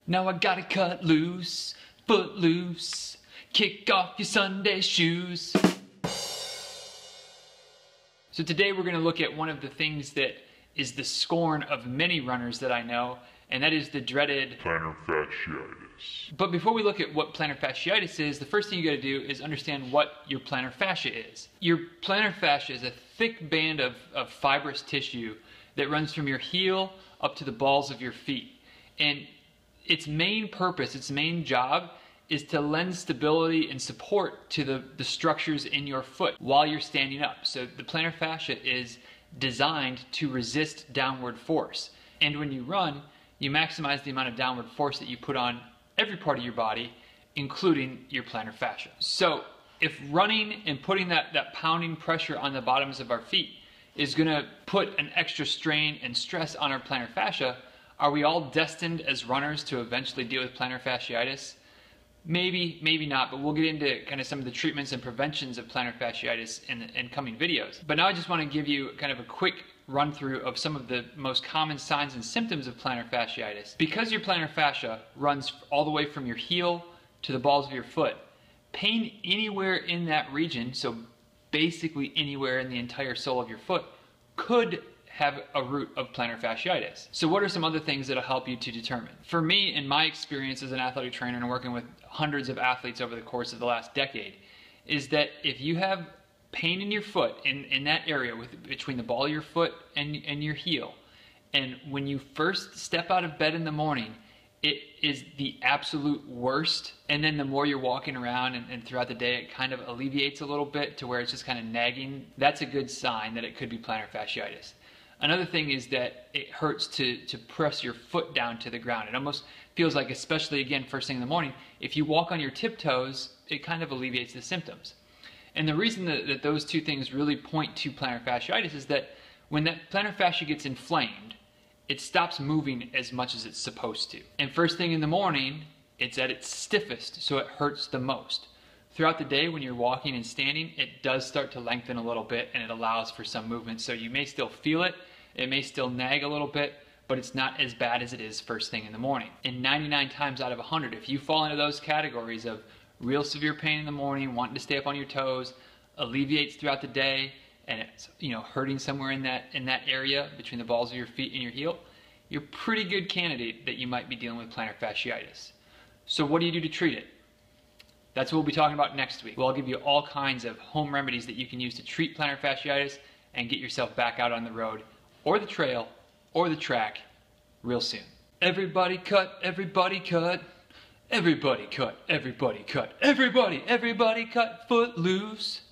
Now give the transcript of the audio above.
Now I gotta cut loose, foot loose, kick off your Sunday shoes. So today we're gonna look at one of the things that is the scorn of many runners that I know, and that is the dreaded plantar fasciitis. But before we look at what plantar fasciitis is, the first thing you gotta do is understand what your plantar fascia is. Your plantar fascia is a thick band of fibrous tissue that runs from your heel up to the balls of your feet. And its main purpose, its main job, is to lend stability and support to the structures in your foot while you're standing up. So the plantar fascia is designed to resist downward force. And when you run, you maximize the amount of downward force that you put on every part of your body, including your plantar fascia. So if running and putting that pounding pressure on the bottoms of our feet is gonna put an extra strain and stress on our plantar fascia, are we all destined as runners to eventually deal with plantar fasciitis? Maybe, maybe not, but we'll get into kind of some of the treatments and preventions of plantar fasciitis in coming videos. But now I just want to give you kind of a quick run through of some of the most common signs and symptoms of plantar fasciitis. Because your plantar fascia runs all the way from your heel to the balls of your foot, pain anywhere in that region, so basically anywhere in the entire sole of your foot, could have a root of plantar fasciitis. So what are some other things that'll help you to determine? For me, in my experience as an athletic trainer and working with hundreds of athletes over the course of the last decade, is that if you have pain in your foot, in that area between the ball of your foot and your heel, and when you first step out of bed in the morning, it is the absolute worst, and then the more you're walking around and throughout the day, it kind of alleviates a little bit to where it's just kind of nagging, that's a good sign that it could be plantar fasciitis. Another thing is that it hurts to press your foot down to the ground. It almost feels like, especially again, first thing in the morning, if you walk on your tiptoes, it kind of alleviates the symptoms. And the reason that those two things really point to plantar fasciitis is that when that plantar fascia gets inflamed, it stops moving as much as it's supposed to. And first thing in the morning, it's at its stiffest, so it hurts the most. Throughout the day, when you're walking and standing, it does start to lengthen a little bit and it allows for some movement. So you may still feel it, it may still nag a little bit, but it's not as bad as it is first thing in the morning. And 99 times out of 100, if you fall into those categories of real severe pain in the morning, wanting to stay up on your toes, alleviates throughout the day, and it's hurting somewhere in that area between the balls of your feet and your heel, you're a pretty good candidate that you might be dealing with plantar fasciitis. So what do you do to treat it? That's what we'll be talking about next week. Well, I'll give you all kinds of home remedies that you can use to treat plantar fasciitis and get yourself back out on the road or the trail or the track real soon. Everybody cut, everybody cut, everybody cut, everybody cut, everybody cut, foot loose.